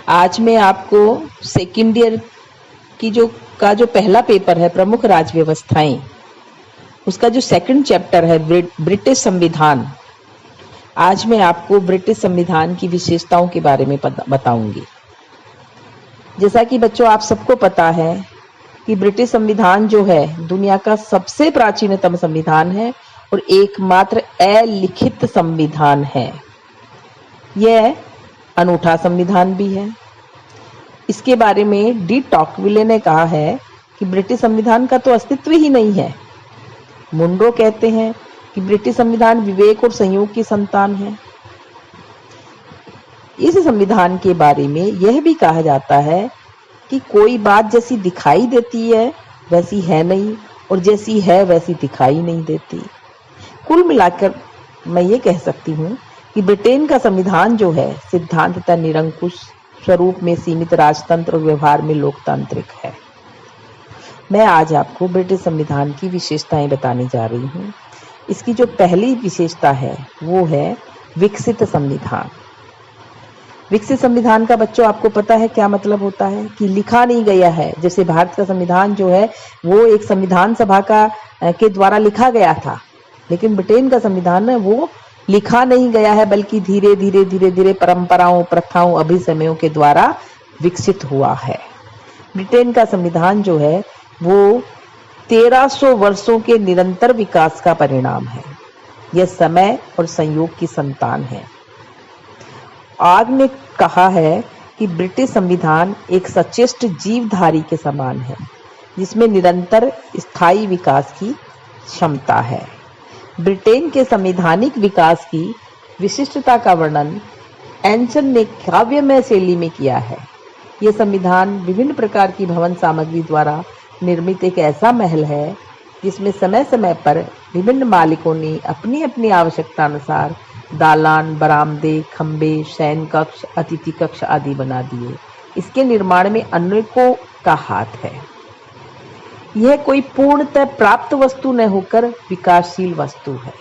आज मैं आपको सेकेंड ईयर की जो पहला पेपर है प्रमुख राज्य व्यवस्थाएं, उसका जो सेकंड चैप्टर है ब्रिटिश संविधान, आज मैं आपको ब्रिटिश संविधान की विशेषताओं के बारे में बताऊंगी। जैसा कि बच्चों आप सबको पता है कि ब्रिटिश संविधान जो है दुनिया का सबसे प्राचीनतम संविधान है और एकमात्र अलिखित संविधान है। यह अनूठा संविधान भी है। इसके बारे में डी टॉकविले ने कहा है कि ब्रिटिश संविधान का तो अस्तित्व ही नहीं है। मुंड्रो कहते हैं कि ब्रिटिश संविधान विवेक और संयोग की संतान है। इस संविधान के बारे में यह भी कहा जाता है कि कोई बात जैसी दिखाई देती है वैसी है नहीं और जैसी है वैसी दिखाई नहीं देती। कुल मिलाकर मैं ये कह सकती हूँ कि ब्रिटेन का संविधान जो है सिद्धांततः निरंकुश, स्वरूप में सीमित राजतंत्र और व्यवहार में लोकतांत्रिक है। मैं आज आपको ब्रिटिश संविधान की विशेषताएं बताने जा रही हूँ। इसकी जो पहली विशेषता है वो है विकसित संविधान। विकसित संविधान का बच्चों आपको पता है क्या मतलब होता है? कि लिखा नहीं गया है। जैसे भारत का संविधान जो है वो एक संविधान सभा के द्वारा लिखा गया था, लेकिन ब्रिटेन का संविधान है वो लिखा नहीं गया है, बल्कि धीरे धीरे परंपराओं, प्रथाओं, अभिसमयों के द्वारा विकसित हुआ है। ब्रिटेन का संविधान जो है वो 1300 वर्षों के निरंतर विकास का परिणाम है। यह समय और संयोग की संतान है। आग ने कहा है कि ब्रिटिश संविधान एक सचेष्ट जीवधारी के समान है, जिसमें निरंतर स्थायी विकास की क्षमता है। ब्रिटेन के संवैधानिक विकास की विशिष्टता का वर्णन एंसन ने काव्यमय शैली में किया है। यह संविधान विभिन्न प्रकार की भवन सामग्री द्वारा निर्मित एक ऐसा महल है जिसमें समय समय पर विभिन्न मालिकों ने अपनी अपनी आवश्यकता अनुसार दालान, बरामदे, खंबे, शयन कक्ष, अतिथि कक्ष आदि बना दिए। इसके निर्माण में अनेकों का हाथ है। यह कोई पूर्णतः प्राप्त वस्तु न होकर विकासशील वस्तु है।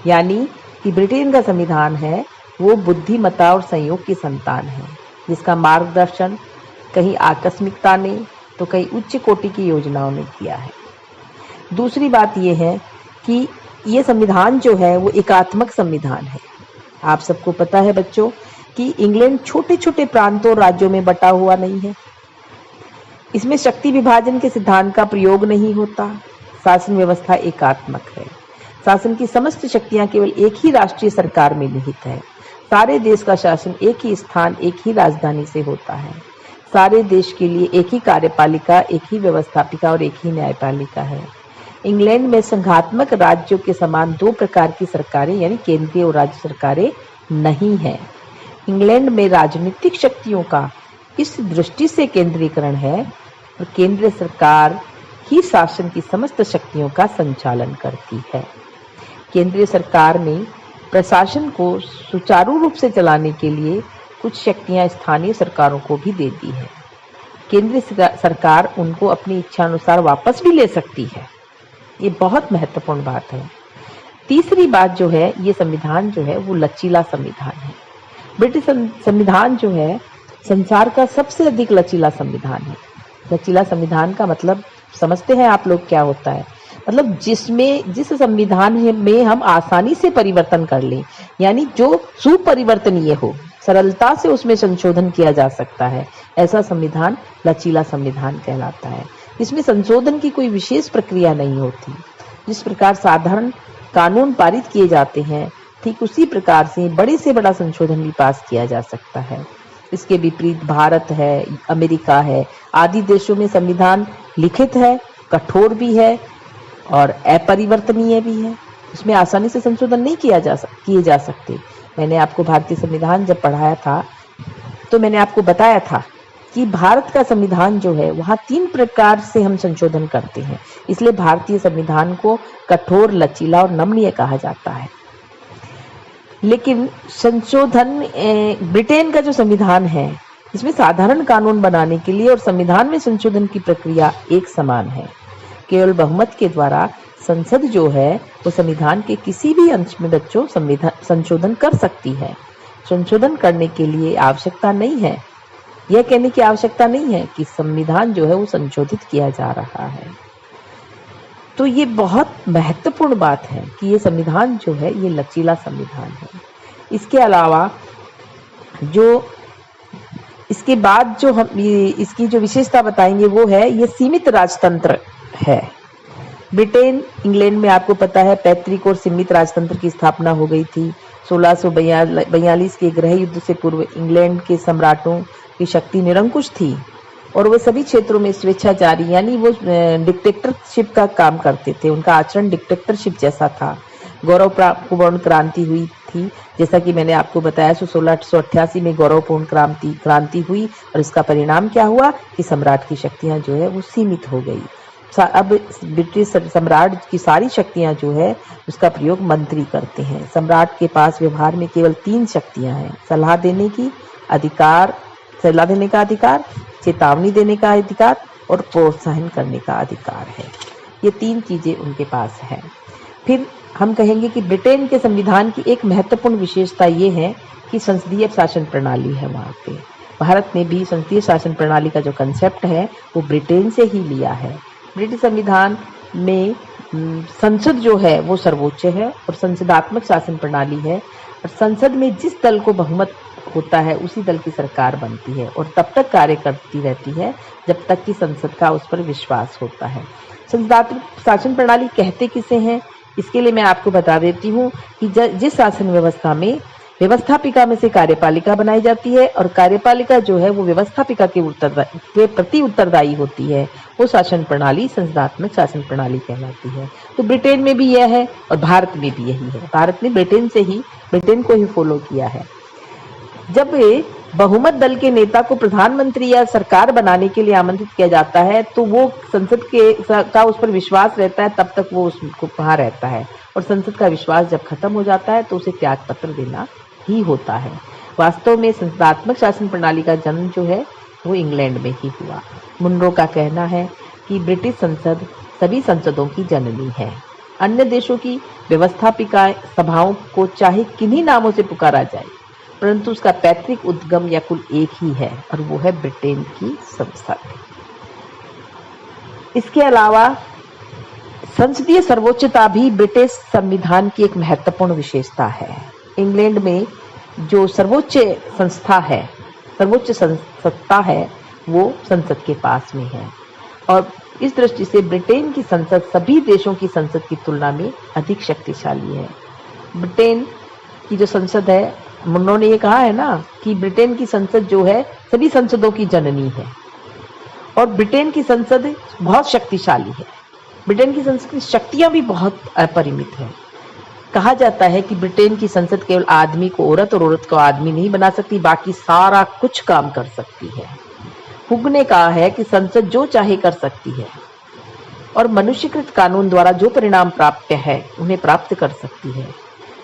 यानी कि ब्रिटेन का संविधान है वो बुद्धिमत्ता और संयोग की संतान है, जिसका मार्गदर्शन कहीं आकस्मिकता ने तो कहीं उच्च कोटि की योजनाओं ने किया है। दूसरी बात यह है कि ये संविधान जो है वो एकात्मक संविधान है। आप सबको पता है बच्चों कि इंग्लैंड छोटे छोटे प्रांतों और राज्यों में बटा हुआ नहीं है। इसमें शक्ति विभाजन के सिद्धांत का प्रयोग नहीं होता। शासन व्यवस्था एकात्मक है। शासन की समस्त शक्तियां केवल एक ही राष्ट्रीय सरकार में निहित है। सारे देश का शासन एक ही स्थान, एक ही राजधानी से होता है। सारे देश के लिए एक ही कार्यपालिका, एक ही व्यवस्थापिका और एक ही न्यायपालिका है। इंग्लैंड में संघात्मक राज्यों के समान दो प्रकार की सरकारें यानी केंद्रीय और राज्य सरकारें नहीं है। इंग्लैंड में राजनीतिक शक्तियों का इस दृष्टि से केंद्रीकरण है और केंद्रीय सरकार ही शासन की समस्त शक्तियों का संचालन करती है। केंद्रीय सरकार ने प्रशासन को सुचारू रूप से चलाने के लिए कुछ शक्तियां स्थानीय सरकारों को भी दे दी है। केंद्रीय सरकार उनको अपनी इच्छा अनुसार वापस भी ले सकती है। ये बहुत महत्वपूर्ण बात है। तीसरी बात जो है, ये संविधान जो है वो लचीला संविधान है। ब्रिटिश संविधान जो है संसार का सबसे अधिक लचीला संविधान है। लचीला संविधान का मतलब समझते हैं आप लोग क्या होता है? मतलब जिस संविधान में हम आसानी से परिवर्तन कर लें, यानी जो सुपरिवर्तनीय हो, सरलता से उसमें संशोधन किया जा सकता है, ऐसा संविधान लचीला संविधान कहलाता है। इसमें संशोधन की कोई विशेष प्रक्रिया नहीं होती। जिस प्रकार साधारण कानून पारित किए जाते हैं, ठीक उसी प्रकार से बड़े से बड़ा संशोधन भी पास किया जा सकता है। इसके विपरीत भारत है, अमेरिका है आदि देशों में संविधान लिखित है, कठोर भी है और अपरिवर्तनीय भी है। इसमें आसानी से संशोधन नहीं किए जा सकते। मैंने आपको भारतीय संविधान जब पढ़ाया था तो मैंने आपको बताया था कि भारत का संविधान जो है वहाँ 3 प्रकार से हम संशोधन करते हैं। इसलिए भारतीय संविधान को कठोर, लचीला और नमनीय कहा जाता है। लेकिन संशोधन ब्रिटेन का जो संविधान है इसमें साधारण कानून बनाने के लिए और संविधान में संशोधन की प्रक्रिया एक समान है। केवल बहुमत के द्वारा संसद जो है वो संविधान के किसी भी अंश में बच्चों संशोधन कर सकती है। संशोधन करने के लिए आवश्यकता नहीं है यह कहने की आवश्यकता नहीं है कि संविधान जो है वो संशोधित किया जा रहा है। तो ये बहुत महत्वपूर्ण बात है कि ये संविधान जो है ये लचीला संविधान है। इसके अलावा जो इसके बाद जो हम इसकी जो विशेषता बताएंगे वो है ये सीमित राजतंत्र है। ब्रिटेन, इंग्लैंड में आपको पता है पैतृक और सीमित राजतंत्र की स्थापना हो गई थी। 1642 के गृह युद्ध से पूर्व इंग्लैंड के सम्राटों की शक्ति निरंकुश थी और वो सभी क्षेत्रों में स्वेच्छाचारी यानी वो डिक्टेटरशिप का काम करते थे। उनका आचरण डिक्टेटरशिप जैसा था। गौरवपूर्ण क्रांति हुई थी, जैसा कि मैंने आपको बताया। 1688 में गौरवपूर्ण क्रांति हुई और इसका परिणाम क्या हुआ कि सम्राट की शक्तियां जो है वो सीमित हो गई। अब ब्रिटिश सम्राट की सारी शक्तियां जो है उसका प्रयोग मंत्री करते हैं। सम्राट के पास व्यवहार में केवल 3 शक्तियां हैं: सलाह देने का अधिकार, चेतावनी देने का अधिकार और प्रोत्साहन करने का अधिकार है। ये 3 चीजें उनके पास है। फिर हम कहेंगे कि ब्रिटेन के संविधान की एक महत्वपूर्ण विशेषता ये है कि संसदीय शासन प्रणाली है वहाँ पे। भारत में भी संसदीय शासन प्रणाली का जो कंसेप्ट है वो ब्रिटेन से ही लिया है। ब्रिटिश संविधान में संसद जो है वो सर्वोच्च है और संसदात्मक शासन प्रणाली है और संसद में जिस दल को बहुमत होता है उसी दल की सरकार बनती है और तब तक कार्य करती रहती है जब तक कि संसद का उस पर विश्वास होता है। संसदात्मक शासन प्रणाली कहते किसे हैं, इसके लिए मैं आपको बता देती हूँ कि जिस शासन व्यवस्था में व्यवस्थापिका में से कार्यपालिका बनाई जाती है और कार्यपालिका जो है वो व्यवस्थापिका के प्रति उत्तरदायी होती है, वो शासन प्रणाली संसदात्मक शासन प्रणाली कहलाती है। तो ब्रिटेन में भी यह है और भारत में भी यही है। भारत ने ब्रिटेन को ही फॉलो किया है। जब बहुमत दल के नेता को प्रधानमंत्री या सरकार बनाने के लिए आमंत्रित किया जाता है तो वो संसद का उस पर विश्वास रहता है, तब तक वो उसको वहां रहता है और संसद का विश्वास जब खत्म हो जाता है तो उसे त्याग पत्र देना ही होता है। वास्तव में संसदात्मक शासन प्रणाली का जन्म जो है वो इंग्लैंड में ही हुआ। मुनरो का कहना है कि ब्रिटिश संसद सभी संसदों की जननी है। अन्य देशों की व्यवस्थापिका सभाओं को चाहे किन्हीं नामों से पुकारा जाए परंतु उसका पैतृक उद्गम या कुल एक ही है और वो है ब्रिटेन की संसद। इसके अलावा संसदीय सर्वोच्चता भी ब्रिटिश संविधान की एक महत्वपूर्ण विशेषता है। इंग्लैंड में जो सर्वोच्च सत्ता है वो संसद के पास में है और इस दृष्टि से ब्रिटेन की संसद सभी देशों की संसद की तुलना में अधिक शक्तिशाली है। ब्रिटेन की जो संसद है, उन्होंने ये कहा है ना कि ब्रिटेन की संसद जो है सभी संसदों की जननी है और ब्रिटेन की संसद बहुत शक्तिशाली है। ब्रिटेन की संसद की शक्तियां भी बहुत अपरिमित है। कहा जाता है कि ब्रिटेन की संसद केवल आदमी को औरत और औरत को आदमी नहीं बना सकती, बाकी सारा कुछ काम कर सकती है। हुग ने कहा है कि संसद जो चाहे कर सकती है और मनुष्यकृत कानून द्वारा जो परिणाम प्राप्त है उन्हें प्राप्त कर सकती है।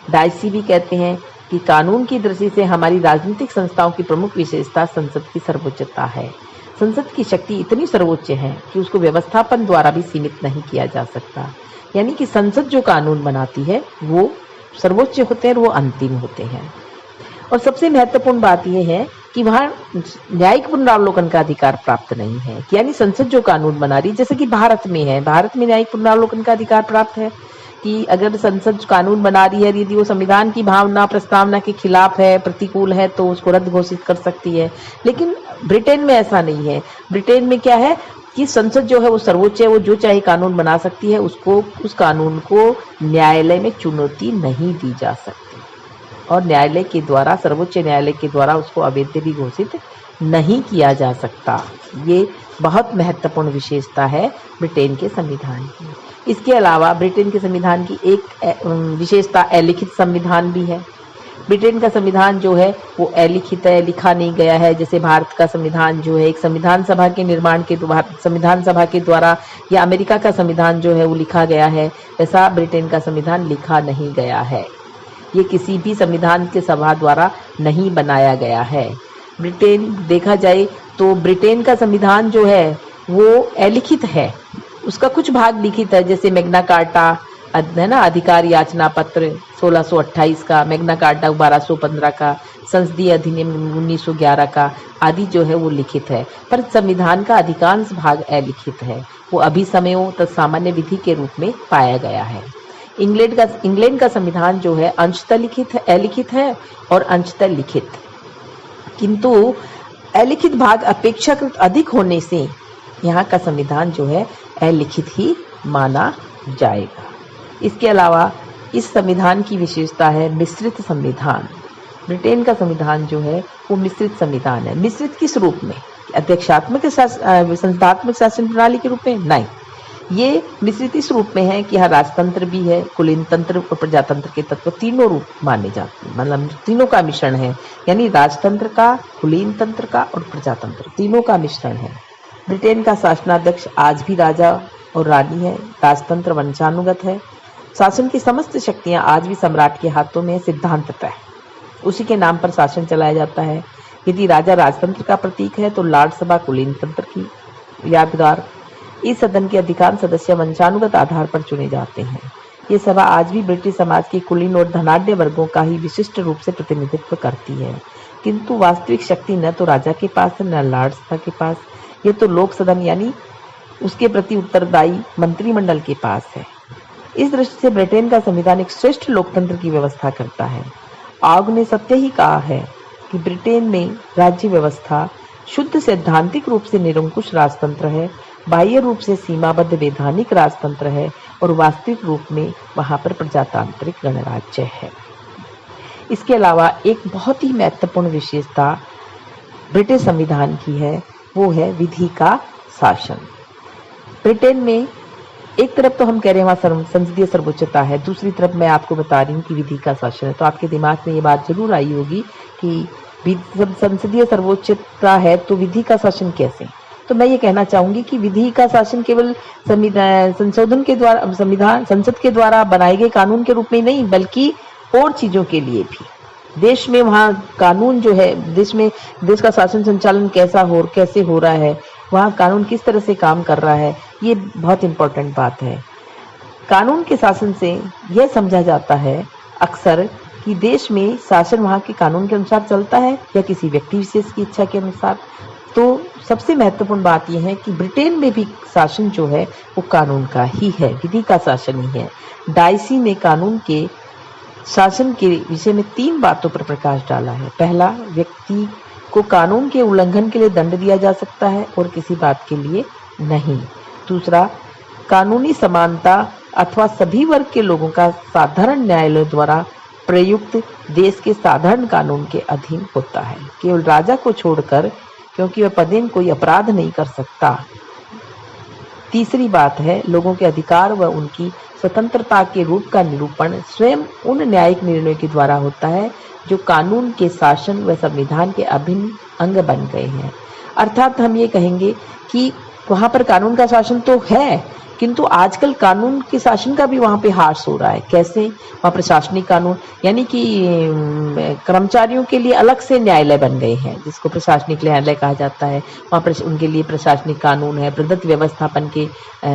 डायसी भी कहते हैं कि कानून की दृष्टि से हमारी राजनीतिक संस्थाओं की प्रमुख विशेषता संसद की सर्वोच्चता है। संसद की शक्ति इतनी सर्वोच्च है कि उसको व्यवस्थापन द्वारा भी सीमित नहीं किया जा सकता। यानी कि संसद जो कानून बनाती है वो सर्वोच्च होते हैं और वो अंतिम होते हैं। और सबसे महत्वपूर्ण बात यह है कि वहाँ न्यायिक पुनरावलोकन का अधिकार प्राप्त नहीं है। यानी संसद जो कानून बना रही, जैसे कि भारत में है, भारत में न्यायिक पुनरावलोकन का अधिकार प्राप्त है कि अगर संसद कानून बना रही है, यदि वो संविधान की भावना प्रस्तावना के खिलाफ है, प्रतिकूल है, तो उसको रद्द घोषित कर सकती है। लेकिन ब्रिटेन में ऐसा नहीं है। ब्रिटेन में क्या है कि संसद जो है वो सर्वोच्च है, वो जो चाहे कानून बना सकती है, उसको उस कानून को न्यायालय में चुनौती नहीं दी जा सकती और न्यायालय के द्वारा, सर्वोच्च न्यायालय के द्वारा उसको अवैध भी घोषित नहीं किया जा सकता। ये बहुत महत्वपूर्ण विशेषता है ब्रिटेन के संविधान की। इसके अलावा ब्रिटेन के संविधान की एक विशेषता अलिखित संविधान भी है। ब्रिटेन का संविधान जो है वो अलिखित है, लिखा नहीं गया है। जैसे भारत का संविधान जो है एक संविधान सभा के निर्माण के संविधान सभा के द्वारा, या अमेरिका का संविधान जो है वो लिखा गया है, वैसा ब्रिटेन का संविधान लिखा नहीं गया है। ये किसी भी संविधान के सभा द्वारा नहीं बनाया गया है। ब्रिटेन देखा जाए तो ब्रिटेन का संविधान जो है वो अलिखित है, उसका कुछ भाग लिखित है, जैसे मैग्ना कार्टा है ना, अधिकार याचना पत्र 1628 का, मैग्ना कार्टा 1215 का, संसदीय अधिनियम 1911 का आदि जो है वो लिखित है। पर संविधान का अधिकांश भाग अलिखित है, वो अभिसमयों तथा सामान्य विधि के रूप में पाया गया है। इंग्लैंड का संविधान जो है अंशतः अलिखित है और अंशतः लिखित, किंतु अलिखित भाग अपेक्षाकृत अधिक होने से यहाँ का संविधान जो है अलिखित ही माना जाएगा। इसके अलावा इस संविधान की विशेषता है मिश्रित संविधान। ब्रिटेन का संविधान जो है वो मिश्रित संविधान है। मिश्रित किस रूप में? अध्यक्षात्मक संस्थात्मक शासन प्रणाली के रूप में नहीं, ये मिश्रित इस रूप में है कि यहाँ राजतंत्र भी है, कुलीन तंत्र और प्रजातंत्र के तत्व तीनों रूप माने जाते हैं, मतलब तीनों का मिश्रण है, यानी राजतंत्र का, कुलीन तंत्र का और प्रजातंत्र तीनों का मिश्रण है। ब्रिटेन का शासनाध्यक्ष आज भी राजा और रानी है। राजतंत्र वंशानुगत है। शासन की समस्त शक्तियां आज भी सम्राट के हाथों में सिद्धांततः उसी के नाम पर शासन चलाया जाता है। यदि राजा राजतंत्र का प्रतीक है तो लॉर्ड सभा कुलीन तंत्र की यादगार। इस सदन के अधिकांश सदस्य वंशानुगत आधार पर चुने जाते हैं। ये सभा आज भी ब्रिटिश समाज के कुलीन और धनाढ्य वर्गों का ही विशिष्ट रूप से प्रतिनिधित्व करती है, किंतु वास्तविक शक्ति न तो राजा के पास है न लॉर्ड सभा के पास, ये तो लोक सदन यानी उसके प्रति उत्तरदायी मंत्रिमंडल के पास है। इस दृष्टि से ब्रिटेन का संविधान एक श्रेष्ठ लोकतंत्र की व्यवस्था करता है। आग ने सत्य ही कहा है कि ब्रिटेन में राज्य व्यवस्था शुद्ध सैद्धांतिक रूप से निरंकुश राजतंत्र है, बाह्य रूप से सीमाबद्ध वैधानिक राजतंत्र है और वास्तविक रूप में वहां पर प्रजातांत्रिक गणराज्य है। इसके अलावा एक बहुत ही महत्वपूर्ण विशेषता ब्रिटिश संविधान की है, वो है विधि का शासन। ब्रिटेन में एक तरफ तो हम कह रहे हैं वहाँ संसदीय सर्वोच्चता है, दूसरी तरफ मैं आपको बता रही हूँ कि विधि का शासन है। तो आपके दिमाग में ये बात जरूर आई होगी कि संसदीय सर्वोच्चता है तो विधि का शासन कैसे? तो मैं ये कहना चाहूंगी कि विधि का शासन केवल संशोधन के द्वारा, संसद के द्वारा बनाए गए कानून के रूप में नहीं, बल्कि और चीजों के लिए भी। देश में वहाँ कानून जो है, देश का शासन संचालन कैसे हो रहा है, वहाँ कानून किस तरह से काम कर रहा है, ये बहुत इंपॉर्टेंट बात है। कानून के शासन से यह समझा जाता है अक्सर कि देश में शासन वहाँ के कानून के अनुसार चलता है या किसी व्यक्ति विशेष की इच्छा के अनुसार। तो सबसे महत्वपूर्ण बात यह है कि ब्रिटेन में भी शासन जो है वो कानून का ही है, विधि का शासन ही है। डाइसी ने कानून के शासन के विषय में 3 बातों पर प्रकाश डाला है। पहला, व्यक्ति को कानून के उल्लंघन के लिए दंड दिया जा सकता है और किसी बात के लिए नहीं। दूसरा, कानूनी समानता अथवा सभी वर्ग के लोगों का साधारण न्यायालय द्वारा प्रयुक्त देश के साधारण कानून के अधीन होता है, केवल राजा को छोड़कर, क्योंकि वह पदेन कोई अपराध नहीं कर सकता। तीसरी बात है, लोगों के अधिकार व उनकी स्वतंत्रता के रूप का निरूपण स्वयं उन न्यायिक निर्णयों के द्वारा होता है जो कानून के शासन व संविधान के अभिन्न अंग बन गए हैं। अर्थात हम ये कहेंगे कि वहाँ पर कानून का शासन तो है, किंतु आजकल कानून के शासन का भी वहाँ पे ह्रास हो रहा है। कैसे? वहाँ प्रशासनिक कानून, यानी कि कर्मचारियों के लिए अलग से न्यायालय बन गए हैं, जिसको प्रशासनिक न्यायालय कहा जाता है। वहाँ पर उनके लिए प्रशासनिक कानून है। प्रदत्त व्यवस्थापन के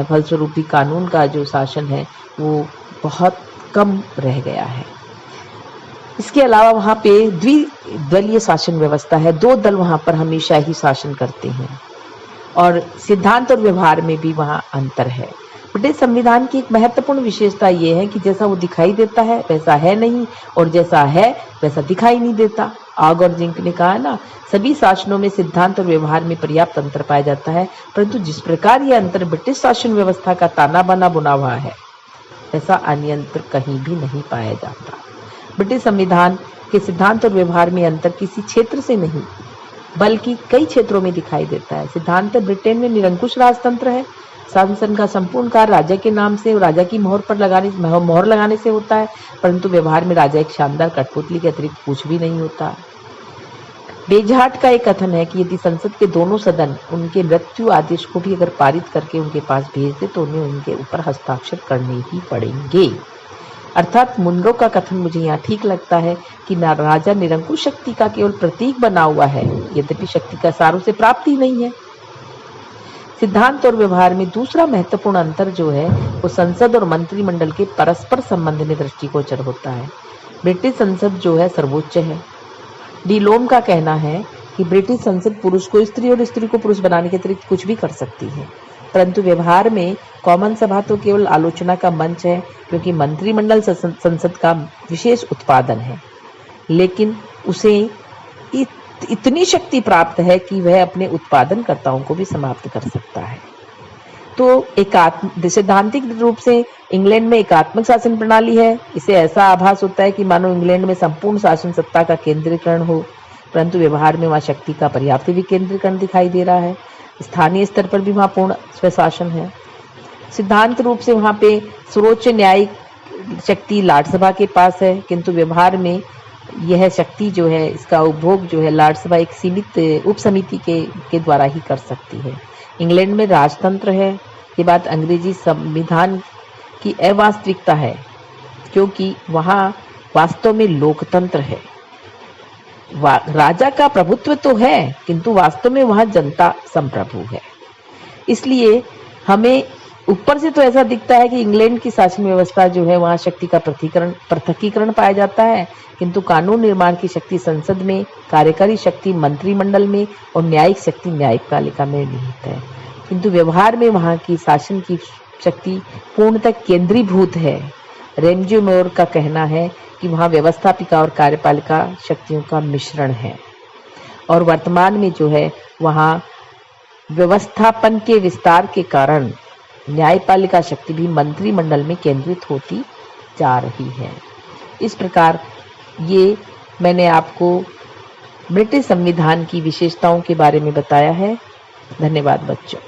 फलस्वरूप भी कानून का जो शासन है वो बहुत कम रह गया है। इसके अलावा वहाँ पे द्विदलीय शासन व्यवस्था है। 2 दल वहाँ पर हमेशा ही शासन करते हैं और सिद्धांत और व्यवहार में भी वहाँ अंतर है। ब्रिटिश संविधान की एक महत्वपूर्ण विशेषता ये है कि जैसा वो दिखाई देता है वैसा है नहीं, और जैसा है वैसा दिखाई नहीं देता। आग और जिंक ने कहा ना, सभी शासनों में सिद्धांत और व्यवहार में पर्याप्त अंतर पाया जाता है, परंतु जिस प्रकार यह अंतर ब्रिटिश शासन व्यवस्था का ताना बाना बुना हुआ है, ऐसा अन्य अंतर कहीं भी नहीं पाया जाता। ब्रिटिश संविधान के सिद्धांत और व्यवहार में अंतर किसी क्षेत्र से नहीं बल्कि कई क्षेत्रों में दिखाई देता है। सिद्धांत ब्रिटेन में निरंकुश राजतंत्र है। शासन का संपूर्ण कार्य राजा के नाम से, राजा की मोहर लगाने से होता है, परंतु व्यवहार में राजा एक शानदार कठपुतली के अतिरिक्त कुछ भी नहीं होता। बेजहाट का एक कथन है कि यदि संसद के दोनों सदन उनके मृत्यु आदेश को भी अगर पारित करके उनके पास भेज दे तो उन्हें उनके ऊपर हस्ताक्षर करने ही पड़ेंगे। अर्थात मुनरो का कथन मुझे यहाँ ठीक लगता है कि राजा निरंकुश शक्ति का केवल प्रतीक बना हुआ है, यद्यपि शक्ति का सारों से प्राप्ति नहीं है। सिद्धांत और व्यवहार में दूसरा महत्वपूर्ण अंतर जो है वो संसद और मंत्रिमंडल के परस्पर संबंध में दृष्टिगोचर होता है। ब्रिटिश संसद जो है सर्वोच्च है। डी लोम का कहना है कि ब्रिटिश संसद पुरुष को स्त्री और स्त्री को पुरुष बनाने के अतिरिक्त कुछ भी कर सकती है, परंतु व्यवहार में कॉमन सभा तो केवल आलोचना का मंच है, क्योंकि मंत्रिमंडल संसद का विशेष उत्पादन है, लेकिन उसे इतनी शक्ति प्राप्त है कि वह अपने उत्पादनकर्ताओं को भी समाप्त कर सकता है। तो सैद्धांतिक रूप से इंग्लैंड में एकात्मक शासन प्रणाली है। इसे ऐसा आभास होता है कि मानो इंग्लैंड में संपूर्ण शासन सत्ता का केंद्रीकरण हो, परंतु व्यवहार में वहाँ शक्ति का पर्याप्त विकेंद्रीकरण दिखाई दे रहा है। स्थानीय स्तर पर भी वहाँ पूर्ण स्वशासन है। सिद्धांत रूप से वहाँ पे सर्वोच्च न्यायिक शक्ति लॉर्ड सभा के पास है, किंतु व्यवहार में यह शक्ति जो है, इसका उपभोग जो है लॉर्ड सभा एक सीमित उप समिति के द्वारा ही कर सकती है। इंग्लैंड में राजतंत्र है। ये बात अंग्रेजी संविधान की अवास्तविकता है, क्योंकि वहाँ वास्तव में लोकतंत्र है। राजा का प्रभुत्व तो है, किंतु वास्तव में वहाँ जनता संप्रभु है। इसलिए हमें ऊपर से तो ऐसा दिखता है कि इंग्लैंड की शासन व्यवस्था जो है वहाँ शक्ति का पृथकीकरण पाया जाता है, किंतु कानून निर्माण की शक्ति संसद में, कार्यकारी शक्ति मंत्रिमंडल में और न्यायिक शक्ति न्यायपालिका में निहित है। किंतु व्यवहार में वहाँ की शासन की शक्ति पूर्णतः केंद्रीभूत है। रेमजे मोर का कहना है कि वहाँ व्यवस्थापिका और कार्यपालिका शक्तियों का मिश्रण है, और वर्तमान में जो है वहाँ व्यवस्थापन के विस्तार के कारण न्यायपालिका शक्ति भी मंत्रिमंडल में केंद्रित होती जा रही है। इस प्रकार ये मैंने आपको ब्रिटिश संविधान की विशेषताओं के बारे में बताया है। धन्यवाद बच्चों।